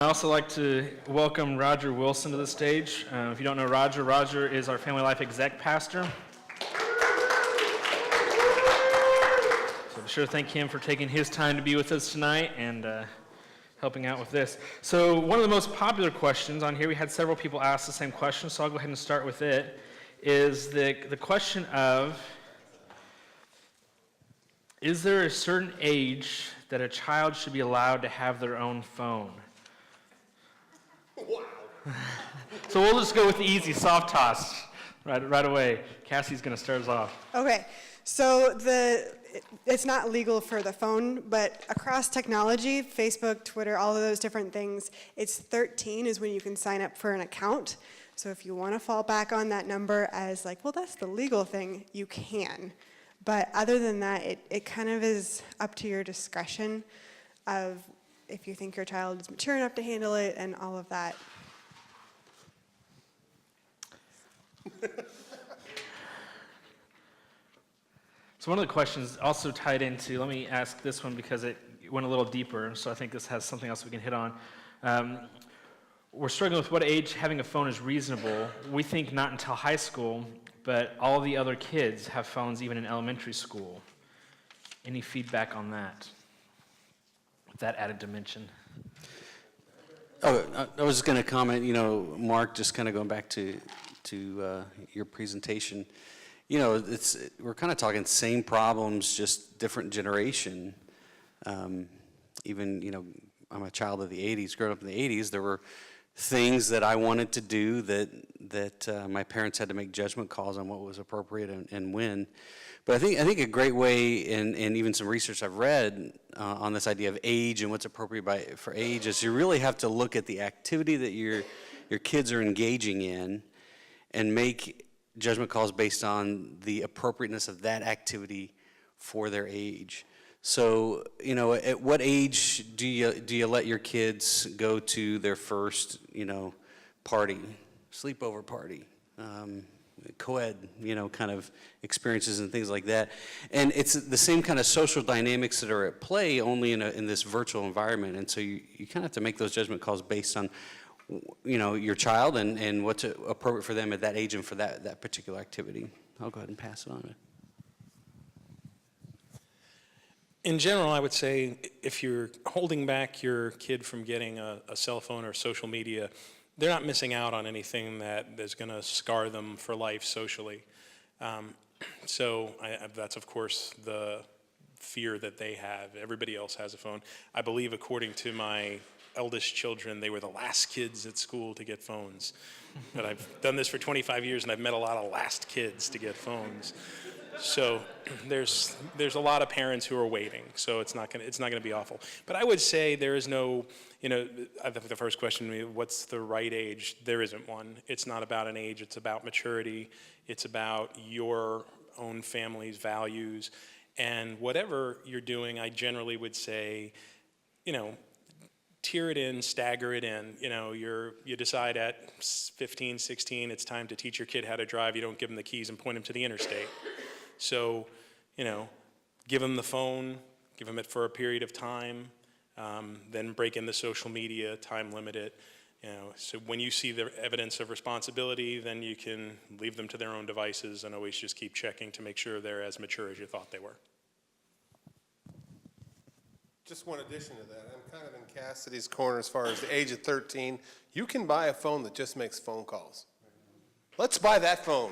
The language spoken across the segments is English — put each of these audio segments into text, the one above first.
I'd also like to welcome Roger Wilson to the stage. If you don't know Roger, Roger is our Family Life Exec Pastor. So be sure to thank him for taking his time to be with us tonight and helping out with this. So one of the most popular questions on here, we had several people ask the same question, so I'll go ahead and start with it, is the question of, is there a certain age that a child should be allowed to have their own phone? Wow. So we'll just go with the easy soft toss right away. Cassie's going to start us off. Okay, so it's not legal for the phone, but across technology, Facebook, Twitter, all of those different things, it's 13 is when you can sign up for an account. So if you want to fall back on that number as like, well, that's the legal thing, you can. But other than that, it kind of is up to your discretion of if you think your child is mature enough to handle it and all of that. So one of the questions also tied into, let me ask this one because it went a little deeper, so I think this has something else we can hit on. We're struggling with what age having a phone is reasonable. We think not until high school, but all the other kids have phones even in elementary school. Any feedback on that? That added dimension. Oh, I was just going to comment, Mark, just kind of going back to your presentation. We're kind of talking same problems, just different generation. Even, I'm a child of the 80s, growing up in the 80s, there were things that I wanted to do that my parents had to make judgment calls on what was appropriate and when. But I think a great way, and even some research I've read on this idea of age and what's appropriate for age, is you really have to look at the activity that your kids are engaging in and make judgment calls based on the appropriateness of that activity for their age. So, at what age do you let your kids go to their first, party, sleepover party? Co-ed, kind of experiences and things like that. And it's the same kind of social dynamics that are at play, only in this virtual environment. And so you kind of have to make those judgment calls based on, your child and what's appropriate for them at that age and for that particular activity. I'll go ahead and pass it on. In general, I would say if you're holding back your kid from getting a cell phone or social media, they're not missing out on anything that is going to scar them for life socially. So that's, of course, the fear that they have. Everybody else has a phone. I believe, according to my eldest children, they were the last kids at school to get phones. But I've done this for 25 years, and I've met a lot of last kids to get phones. So there's a lot of parents who are waiting. So it's not gonna be awful. But I would say there is no, the first question, what's the right age? There isn't one. It's not about an age. It's about maturity. It's about your own family's values. And whatever you're doing, I generally would say, tier it in, stagger it in. You decide at 15, 16, it's time to teach your kid how to drive. You don't give them the keys and point them to the interstate. So, give them the phone, give them it for a period of time, then break in the social media, time limit it. So when you see the evidence of responsibility, then you can leave them to their own devices and always just keep checking to make sure they're as mature as you thought they were. Just one addition to that. I'm kind of in Cassidy's corner as far as the age of 13. You can buy a phone that just makes phone calls. Let's buy that phone.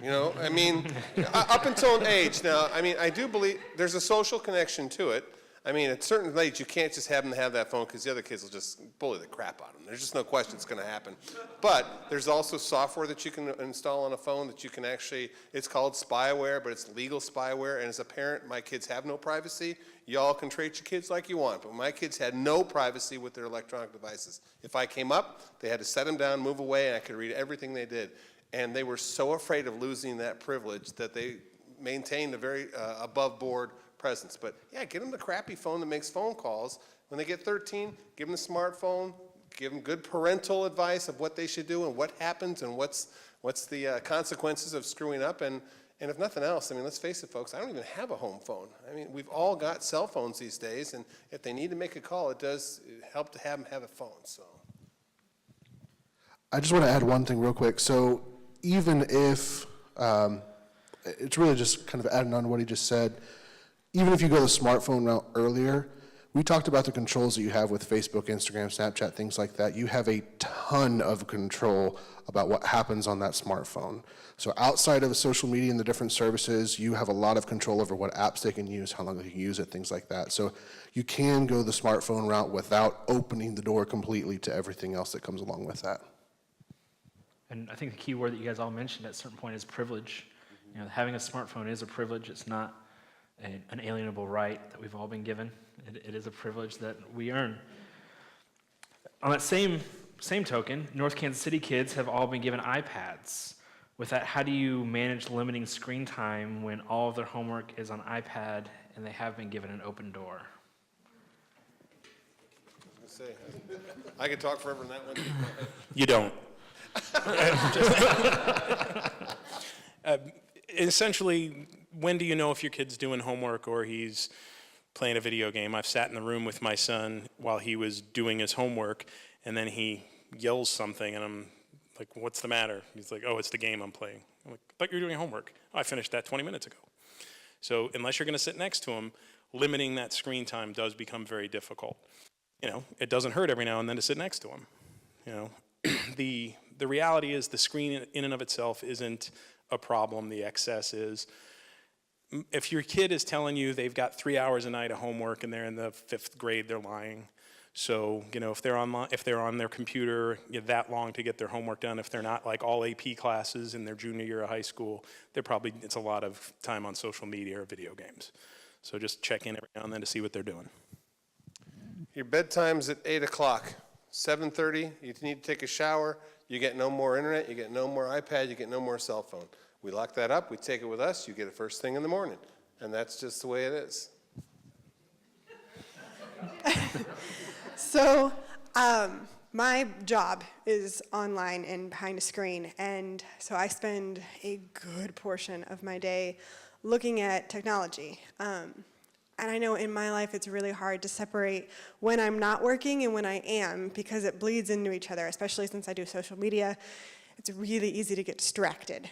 Up until an age. Now, I do believe there's a social connection to it. At certain age, you can't just have them have that phone because the other kids will just bully the crap out of them. There's just no question it's going to happen. But there's also software that you can install on a phone that you can actually, it's called spyware, but it's legal spyware. And as a parent, my kids have no privacy. Y'all can treat your kids like you want, but my kids had no privacy with their electronic devices. If I came up, they had to set them down, move away, and I could read everything they did. And they were so afraid of losing that privilege that they maintained a very above-board presence. But yeah, get them the crappy phone that makes phone calls. When they get 13, give them the smartphone, give them good parental advice of what they should do and what happens and what's the consequences of screwing up. And And if nothing else, I mean, let's face it, folks, I don't even have a home phone. I mean, we've all got cell phones these days, and if they need to make a call, it does help to have them have a phone, so. I just want to add one thing real quick. So even if, it's really just kind of adding on to what he just said, even if you go the smartphone route earlier, we talked about the controls that you have with Facebook, Instagram, Snapchat, things like that. You have a ton of control about what happens on that smartphone. So outside of social media and the different services, you have a lot of control over what apps they can use, how long they can use it, things like that. So you can go the smartphone route without opening the door completely to everything else that comes along with that. And I think the key word that you guys all mentioned at a certain point is privilege. You know, having a smartphone is a privilege. It's not an alienable right that we've all been given. It is a privilege that we earn. On that same token, North Kansas City kids have all been given iPads. With that, how do you manage limiting screen time when all of their homework is on iPad and they have been given an open door? I was gonna say, I could talk forever on that one. You don't. Essentially, when do you know if your kid's doing homework or he's playing a video game? I've sat in the room with my son while he was doing his homework, and then he yells something, and I'm like, what's the matter? He's like, oh, it's the game I'm playing. I'm like, I thought you were doing homework. Oh, I finished that 20 minutes ago. So unless you're going to sit next to him, limiting that screen time does become very difficult. You know, it doesn't hurt every now and then to sit next to him. You know, the reality is the screen in and of itself isn't a problem. The excess is. If your kid is telling you they've got 3 hours a night of homework and they're in the 5th grade, they're lying. So, you know, if they're on their computer that long to get their homework done, if they're not like all AP classes in their junior year of high school, it's a lot of time on social media or video games. So just check in every now and then to see what they're doing. Your bedtime's at 8 o'clock. 7:30, you need to take a shower. You get no more internet, you get no more iPad, you get no more cell phone. We lock that up, we take it with us, you get it first thing in the morning. And that's just the way it is. So, my job is online and behind a screen, and so I spend a good portion of my day looking at technology. And I know in my life it's really hard to separate when I'm not working and when I am, because it bleeds into each other, especially since I do social media. It's really easy to get distracted.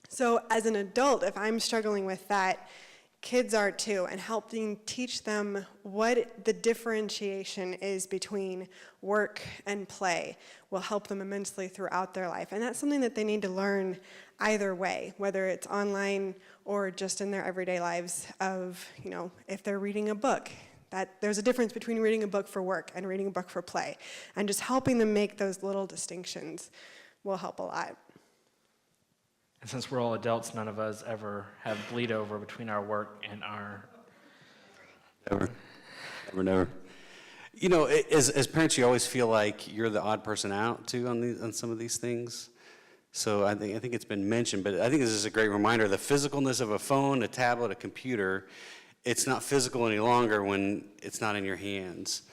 So as an adult, if I'm struggling with that, kids are too, and helping teach them what the differentiation is between work and play will help them immensely throughout their life. And that's something that they need to learn either way, whether it's online or just in their everyday lives of, you know, if they're reading a book, that there's a difference between reading a book for work and reading a book for play. And just helping them make those little distinctions will help a lot. And since we're all adults, none of us ever have bleed over between our work and our... Never. You know, as parents, you always feel like you're the odd person out, too, on some of these things. So I think it's been mentioned, but I think this is a great reminder. The physicalness of a phone, a tablet, a computer, it's not physical any longer when it's not in your hands.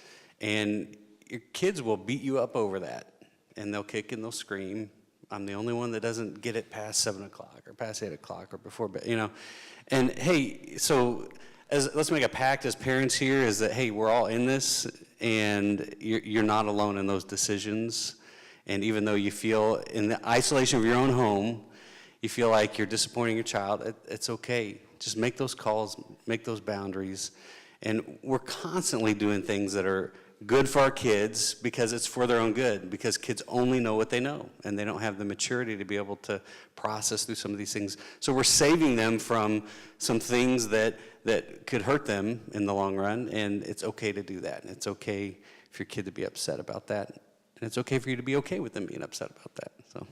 And your kids will beat you up over that, and they'll kick and they'll scream. I'm the only one that doesn't get it past 7 o'clock or past 8 o'clock or before bed, you know. And hey, so let's make a pact as parents here is that, hey, we're all in this, and you're not alone in those decisions. And even though you feel in the isolation of your own home, you feel like you're disappointing your child, it's okay. Just make those calls, make those boundaries. And we're constantly doing things that are good for our kids because it's for their own good, because kids only know what they know, and they don't have the maturity to be able to process through some of these things. So we're saving them from some things that could hurt them in the long run, and it's okay to do that. And it's okay for your kid to be upset about that. And it's okay for you to be okay with them being upset about that. So,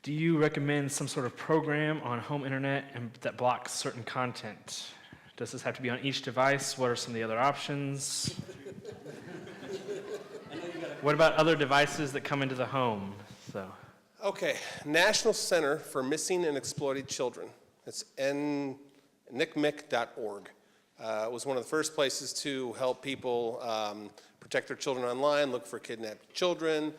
Do you recommend some sort of program on home internet that blocks certain content? Does this have to be on each device? What are some of the other options? What about other devices that come into the home? So, Okay, National Center for Missing and Exploited Children. It's nicmic.org. It was one of the first places to help people protect their children online, look for kidnapped children,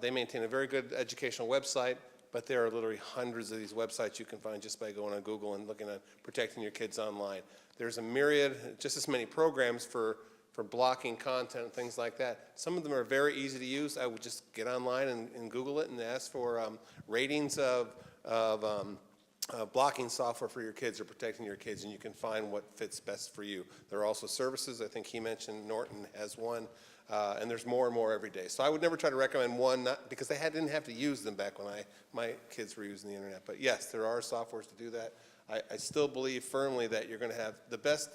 They maintain a very good educational website, but there are literally hundreds of these websites you can find just by going on Google and looking at protecting your kids online. There's a myriad, just as many programs for blocking content and things like that. Some of them are very easy to use. I would just get online and Google it and ask for ratings of blocking software for your kids or protecting your kids, and you can find what fits best for you. There are also services. I think he mentioned Norton has one, and there's more and more every day. So I would never try to recommend one, not because didn't have to use them back when my kids were using the internet. But yes, there are softwares to do that. I still believe firmly that you're going to have the best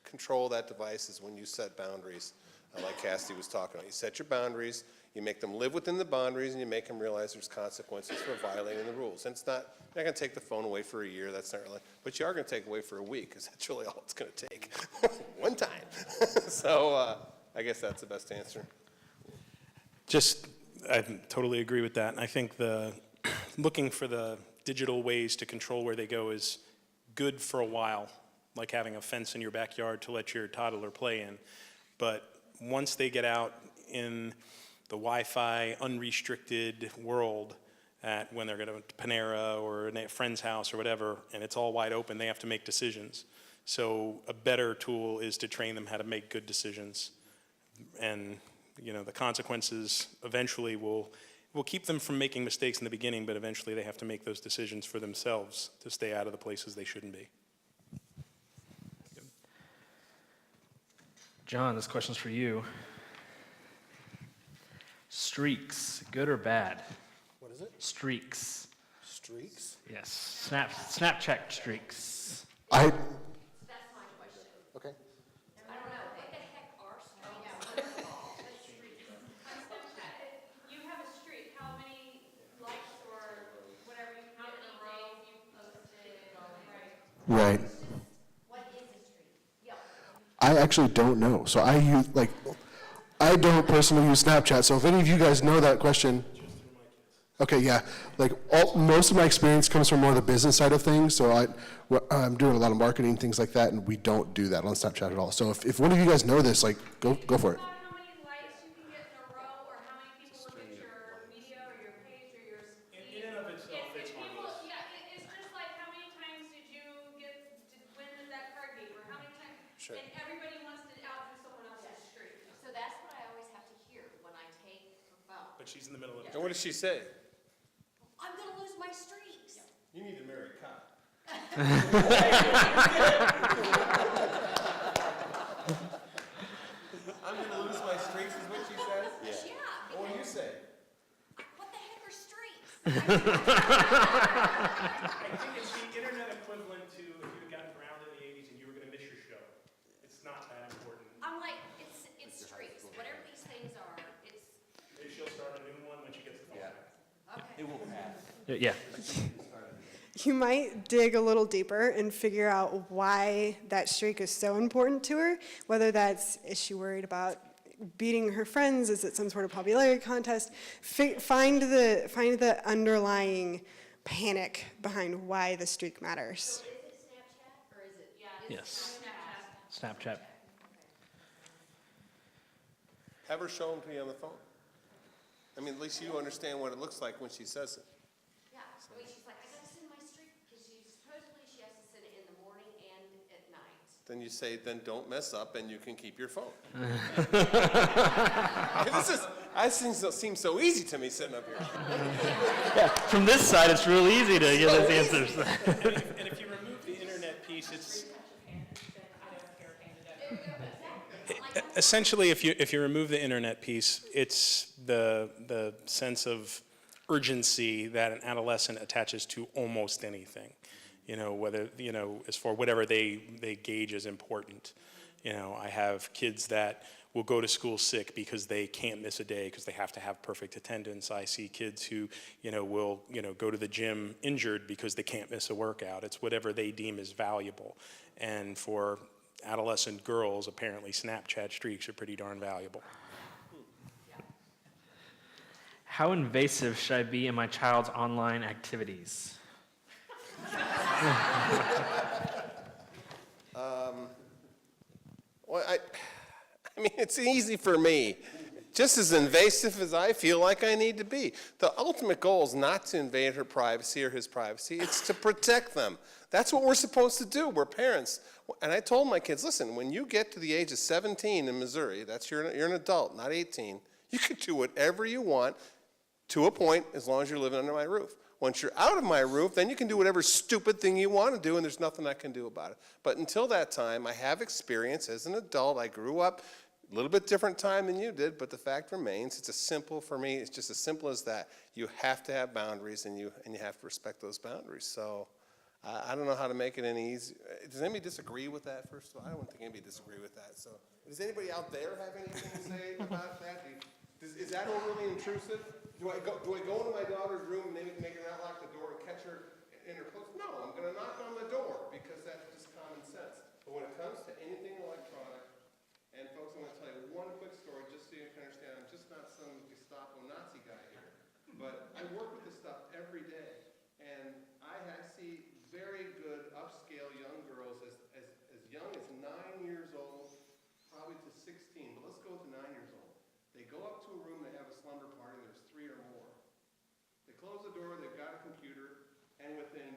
control of that device is when you set boundaries, like Cassidy was talking about. You set your boundaries, you make them live within the boundaries, and you make them realize there's consequences for violating the rules. And it's not, you're not going to take the phone away for a year, that's not really, but you are going to take it away for a week, because that's really all it's going to take. One time. So I guess that's the best answer. I totally agree with that. And I think looking for the digital ways to control where they go is good for a while, like having a fence in your backyard to let your toddler play in. But once they get out in the Wi-Fi unrestricted world, when they're going to Panera or a friend's house or whatever, and it's all wide open, they have to make decisions. So a better tool is to train them how to make good decisions. And the consequences eventually will keep them from making mistakes in the beginning, but eventually they have to make those decisions for themselves to stay out of the places they shouldn't be. John, this question's for you. Streaks, good or bad? What is it? Streaks. Streaks? Yes. Snapchat streaks. I, That's my question. okay. I don't know, what the heck are streaks? You have a streak, how many likes or whatever, how many days you posted, right? Right. What is a streak? Yep. I actually don't know. So I don't personally use Snapchat. So if any of you guys know that question, okay, yeah. Most of my experience comes from more of the business side of things. So I'm doing a lot of marketing, things like that, and we don't do that on Snapchat at all. So if one of you guys know this, go for it. How many likes you can get in a row, or how many people look at your video or your page or your feed? In and of itself, it's harmless. Yeah, it's just like how many times did you win that card game, or how many times? Sure. And everybody wants to outdo someone else's streak. So that's what I always have to hear when I take the phone. But she's in the middle of it. And what does she say? I'm gonna lose my streaks. You need to marry Kyle. I'm going to lose my streaks, is what she says? Yeah. What do you say? What the heck are streaks? I think it's the internet equivalent to if you had gotten drowned in the 80s and you were going to miss your show. It's not that important. I'm like, it's streaks. Whatever these things are, it's, Maybe she'll start a new one when she gets the phone back. okay. Yeah. You might dig a little deeper and figure out why that streak is so important to her, whether is she worried about beating her friends, is it some sort of popularity contest? Find the underlying panic behind why the streak matters. So is it Snapchat or is it? Yeah, Yes. Snapchat. Have her show them to you on the phone. I mean, at least you understand what it looks like when she says it. Yeah, I mean, she's like, I gotta send my streak, because supposedly she has to send it in the morning and at night. Then you say, then don't mess up and you can keep your phone. This seems so easy to me sitting up here. From this side, it's real easy to get those answers. And if you remove the internet piece, it's essentially if you remove the internet piece, it's the sense of urgency that an adolescent attaches to almost anything. Whether as for whatever they gauge as important. I have kids that will go to school sick because they can't miss a day because they have to have perfect attendance. I see kids who, will, go to the gym injured because they can't miss a workout. It's whatever they deem as valuable. And for adolescent girls, apparently Snapchat streaks are pretty darn valuable. How invasive should I be in my child's online activities? Well, I mean, it's easy for me. just as invasive as I feel like I need to be. The ultimate goal is not to invade her privacy or his privacy. It's to protect them. That's what we're supposed to do. We're parents. And I told my kids, listen, when you get to the age of 17 in Missouri, you're an adult, not 18, you can do whatever you want to a point as long as you're living under my roof. Once you're out of my roof, then you can do whatever stupid thing you want to do, and there's nothing I can do about it. But until that time, I have experience as an adult. I grew up a little bit different time than you did, but the fact remains, for me, it's just as simple as that. You have to have boundaries, and you have to respect those boundaries. So I don't know how to make it any easier. Does anybody disagree with that, first of all? I don't think anybody disagree with that. So does anybody out there have anything to say about that? Is that overly intrusive? Do I go into my daughter's room and make her not lock the door and catch her in her clothes? No, I'm going to knock on the door because that's just common sense. But when it comes to anything electronic, and folks, I'm going to tell you one quick story just so you can understand. I'm just not some Gestapo Nazi guy here, but I work with this stuff every day, and I see very good upscale young girls as young as 9 years old, probably to 16, but let's go to 9 years old. They go up to a room, they have a slumber party, there's 3 or more. They close the door, they've got a computer, and within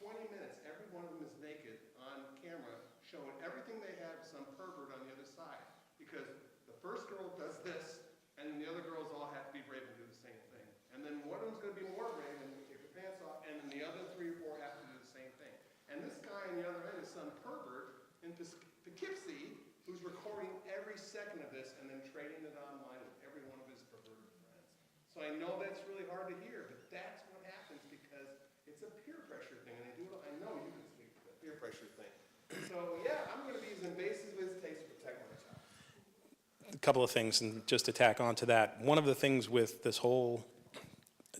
20 minutes, every one of them is naked on camera, showing everything they have to some pervert on the other side. Because the first girl does this, and then the other girls all have to be brave and do the same thing. And then one of them's going to be more brave and take her pants off, and then the other 3 or 4 have to do the same thing. And this guy on the other end is some pervert in Poughkeepsie who's recording every second of this and then trading it online with every one of his perverted friends. So I know that's really hard to hear, but that's what happens because it's a peer pressure thing. And I know you can speak to the peer pressure thing. So yeah, I'm going to be as invasive as it takes to protect my child. A couple of things, and just to tack on to that, one of the things with this whole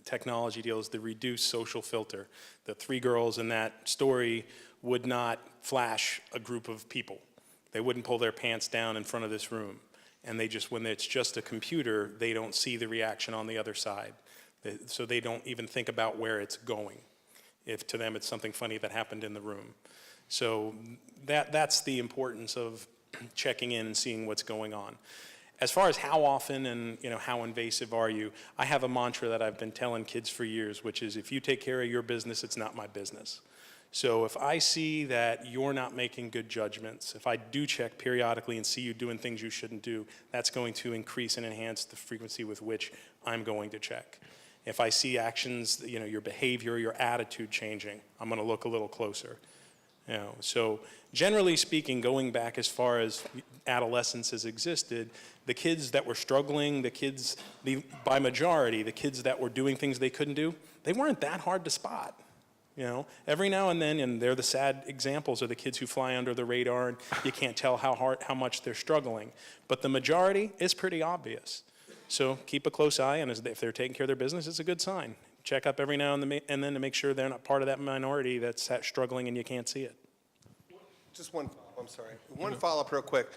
technology deal is the reduced social filter. The 3 girls in that story would not flash a group of people. They wouldn't pull their pants down in front of this room. And when it's just a computer, they don't see the reaction on the other side. So they don't even think about where it's going. If to them it's something funny that happened in the room. So that's the importance of checking in and seeing what's going on. As far as how often and how invasive are you, I have a mantra that I've been telling kids for years, which is if you take care of your business, it's not my business. So if I see that you're not making good judgments, if I do check periodically and see you doing things you shouldn't do, that's going to increase and enhance the frequency with which I'm going to check. If I see actions, your behavior, your attitude changing, I'm going to look a little closer. So generally speaking, going back as far as adolescence has existed, the kids that were struggling, by majority, the kids that were doing things they couldn't do, they weren't that hard to spot. Every now and then, and they're the sad examples of the kids who fly under the radar and you can't tell how much they're struggling. But the majority is pretty obvious. So keep a close eye, and if they're taking care of their business, it's a good sign. Check up every now and then to make sure they're not part of that minority that's struggling and you can't see it. Just one follow-up, I'm sorry. One follow-up real quick.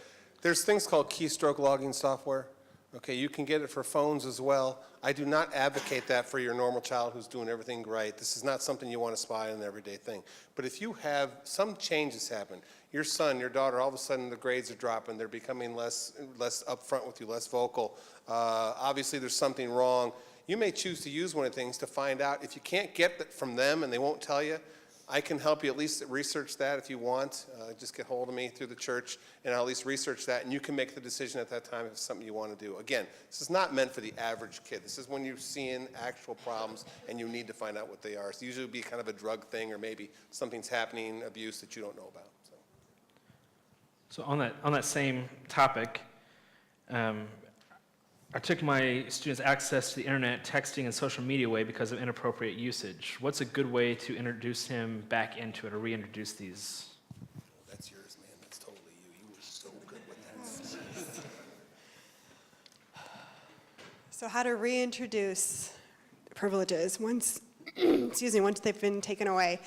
There's things called keystroke logging software. Okay, you can get it for phones as well. I do not advocate that for your normal child who's doing everything right. This is not something you want to spy on an everyday thing. But if you have some changes happen, your son, your daughter, all of a sudden the grades are dropping, they're becoming less upfront with you, less vocal. Obviously there's something wrong. You may choose to use one of the things to find out. If you can't get it from them and they won't tell you, I can help you at least research that if you want. Just get hold of me through the church, and I'll at least research that, and you can make the decision at that time if it's something you want to do. Again, this is not meant for the average kid. This is when you're seeing actual problems, and you need to find out what they are. So usually it would be kind of a drug thing, or maybe something's happening, abuse that you don't know about. So on that same topic, I took my students' access to the internet, texting, and social media away because of inappropriate usage. What's a good way to introduce him back into it or reintroduce these? That's yours, man. That's totally you. You were so good with that. So how to reintroduce privileges once, once they've been taken away.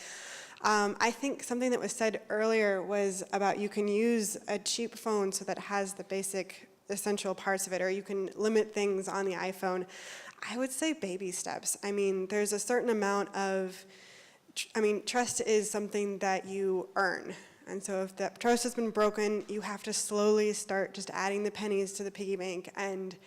I think something that was said earlier was about you can use a cheap phone so that it has the basic essential parts of it, or you can limit things on the iPhone. I would say baby steps. I mean, there's a certain amount of, trust is something that you earn. And so if that trust has been broken, you have to slowly start just adding the pennies to the piggy bank and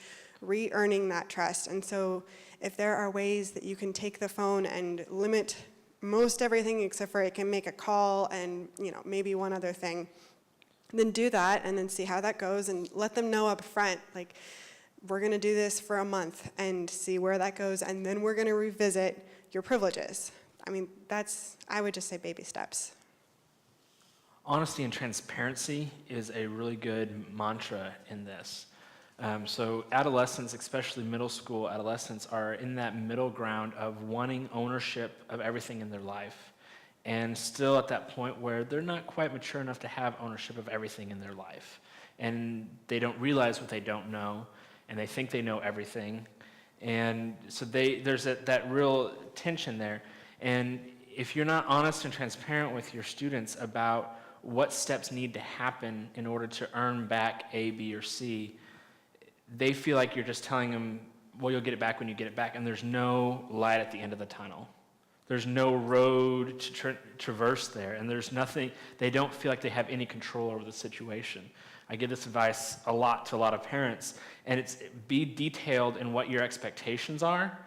re-earning that trust. And so if there are ways that you can take the phone and limit most everything except for it can make a call and, you know, maybe one other thing, then do that and then see how that goes and let them know up front, like, we're going to do this for a month and see where that goes, and then we're going to revisit your privileges. I mean, I would just say baby steps. Honesty and transparency is a really good mantra in this. So adolescents, especially middle school adolescents, are in that middle ground of wanting ownership of everything in their life, and still at that point where they're not quite mature enough to have ownership of everything in their life. And they don't realize what they don't know, and they think they know everything. And so there's that real tension there. And if you're not honest and transparent with your students about what steps need to happen in order to earn back A, B, or C, they feel like you're just telling them, well, you'll get it back when you get it back, and there's no light at the end of the tunnel. There's no road to traverse there, and there's nothing, they don't feel like they have any control over the situation. I give this advice a lot to a lot of parents, and it's be detailed in what your expectations are,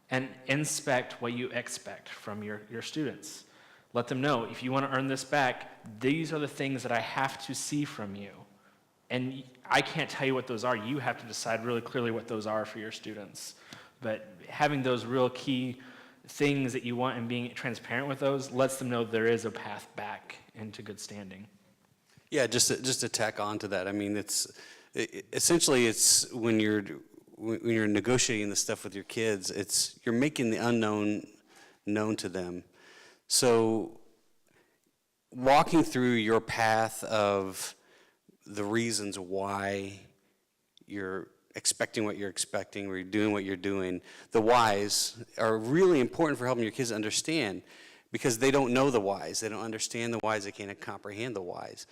and inspect what you expect from your students. Let them know, if you want to earn this back, these are the things that I have to see from you. And I can't tell you what those are. You have to decide really clearly what those are for your students. But having those real key things that you want and being transparent with those lets them know there is a path back into good standing. Yeah, just to tack on to that, I mean, essentially it's when you're negotiating this stuff with your kids, you're making the unknown known to them. So walking through your path of the reasons why you're expecting what you're expecting, or you're doing what you're doing, the whys are really important for helping your kids understand, because they don't know the whys. They don't understand the whys. They can't comprehend the whys.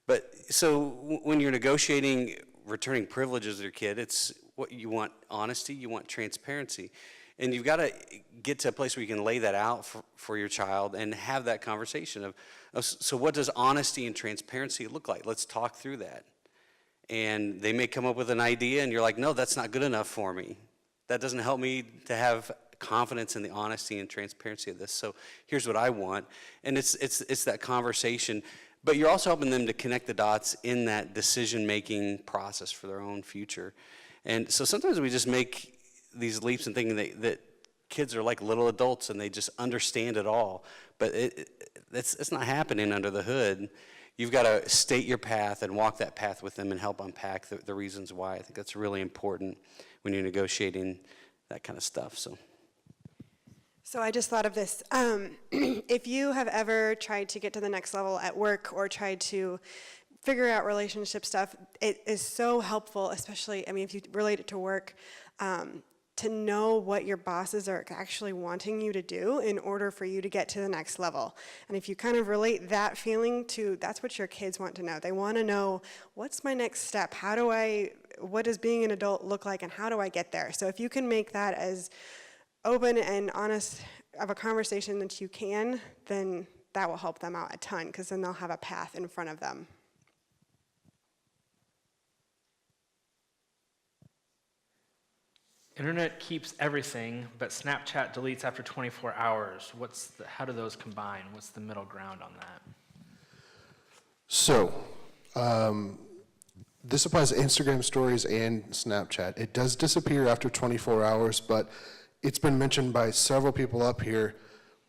But so when you're negotiating returning privileges with your kid, it's what you want: honesty, you want transparency. And you've got to get to a place where you can lay that out for your child and have that conversation of, so what does honesty and transparency look like? Let's talk through that. And they may come up with an idea and you're like, no, that's not good enough for me. That doesn't help me to have confidence in the honesty and transparency of this. So here's what I want. And it's that conversation. But you're also helping them to connect the dots in that decision-making process for their own future. And so sometimes we just make these leaps and thinking that kids are like little adults and they just understand it all. But it's not happening under the hood. You've got to state your path and walk that path with them and help unpack the reasons why. I think that's really important when you're negotiating that kind of stuff. So I just thought of this. If you have ever tried to get to the next level at work or tried to figure out relationship stuff, it is so helpful, especially, I mean, if you relate it to work, to know what your bosses are actually wanting you to do in order for you to get to the next level. And if you kind of relate that feeling to, that's what your kids want to know. They want to know, what's my next step? What does being an adult look like, and how do I get there? So if you can make that as open and honest of a conversation that you can, then that will help them out a ton, because then they'll have a path in front of them. Internet keeps everything, but Snapchat deletes after 24 hours. How do those combine? What's the middle ground on that? So, this applies to Instagram stories and Snapchat. It does disappear after 24 hours, but it's been mentioned by several people up here.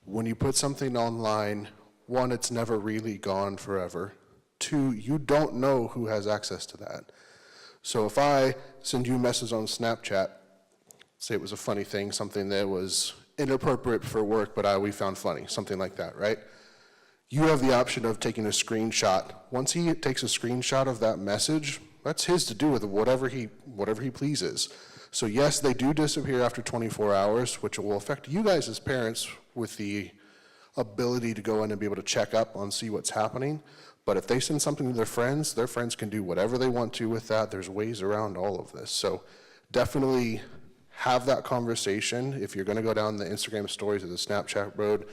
When you put something online, one, it's never really gone forever. Two, you don't know who has access to that. So if I send you a message on Snapchat, say it was a funny thing, something that was inappropriate for work, but we found funny, something like that, right? You have the option of taking a screenshot. Once he takes a screenshot of that message, that's his to do with whatever he pleases. So yes, they do disappear after 24 hours, which will affect you guys as parents with the ability to go in and be able to check up on, see what's happening. But if they send something to their friends can do whatever they want to with that. There's ways around all of this. So definitely have that conversation if you're going to go down the Instagram stories or the Snapchat road,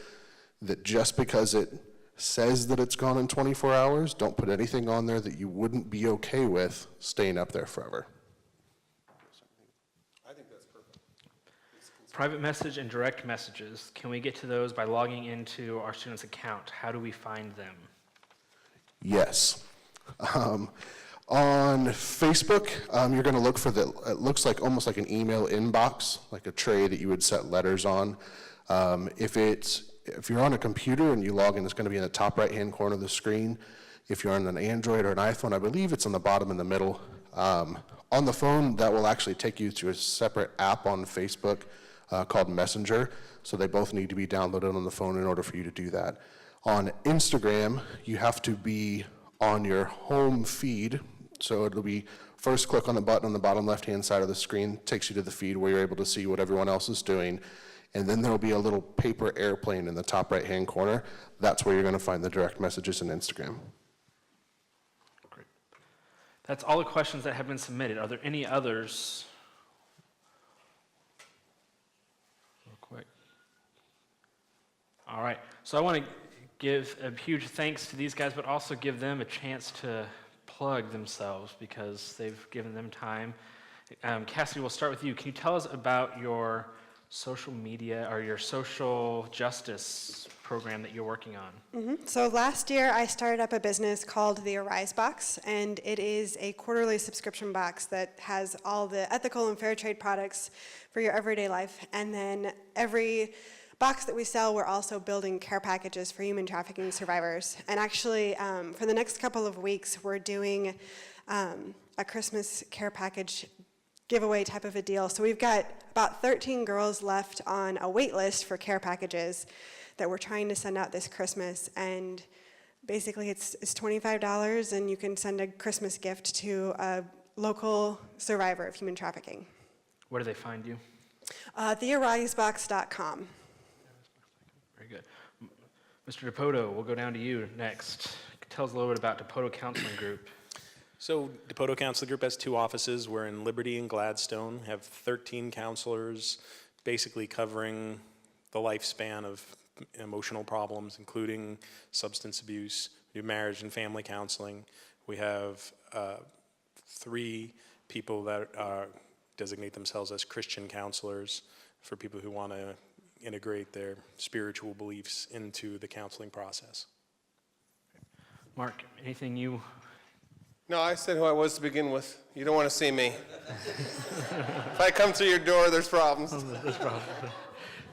that just because it says that it's gone in 24 hours, don't put anything on there that you wouldn't be okay with staying up there forever. Private message and direct messages, can we get to those by logging into our student's account? How do we find them? Yes. On Facebook, you're going to look for it looks like almost like an email inbox, like a tray that you would set letters on. If you're on a computer and you log in, it's going to be in the top right-hand corner of the screen. If you're on an Android or an iPhone, I believe it's on the bottom in the middle. On the phone, that will actually take you to a separate app on Facebook called Messenger. So they both need to be downloaded on the phone in order for you to do that. On Instagram, you have to be on your home feed. So it'll be first click on the button on the bottom left-hand side of the screen, takes you to the feed where you're able to see what everyone else is doing. And then there'll be a little paper airplane in the top right-hand corner. That's where you're going to find the direct messages in Instagram. Great. That's all the questions that have been submitted. Are there any others? Real quick. All right. So I want to give a huge thanks to these guys, but also give them a chance to plug themselves because they've given them time. Cassidy, we'll start with you. Can you tell us about your social media or your social justice program that you're working on? So last year, I started up a business called the Arise Box, and it is a quarterly subscription box that has all the ethical and fair trade products for your everyday life. And then every box that we sell, we're also building care packages for human trafficking survivors. And actually, for the next couple of weeks, we're doing a Christmas care package giveaway type of a deal. So we've got about 13 girls left on a wait list for care packages that we're trying to send out this Christmas. And basically it's $25 and you can send a Christmas gift to a local survivor of human trafficking. Where do they find you? TheArisebox.com. Very good. Mr. DePoto, we'll go down to you next. Tell us a little bit about DePoto Counseling Group. So DePoto Counseling Group has two offices. We're in Liberty and Gladstone, have 13 counselors basically covering the lifespan of emotional problems, including substance abuse. We do marriage and family counseling. We have 3 people that designate themselves as Christian counselors for people who want to integrate their spiritual beliefs into the counseling process. Mark, anything you... No, I said who I was to begin with. You don't want to see me. If I come through your door, there's problems.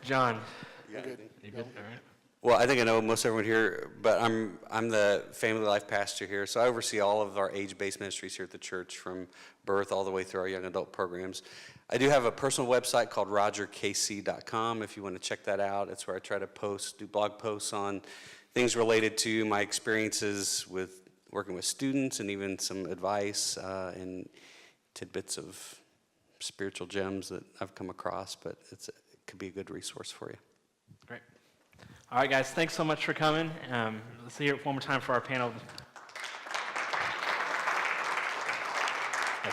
John? You good? You good? All right. Well, I think I know most everyone here, but I'm the family life pastor here, so I oversee all of our age-based ministries here at the church, from birth all the way through our young adult programs. I do have a personal website called rogerkc.com if you want to check that out. It's where I try to do blog posts on things related to my experiences with working with students and even some advice and tidbits of spiritual gems that I've come across, but it could be a good resource for you. Great. All right, guys, thanks so much for coming. Let's hear it one more time for our panel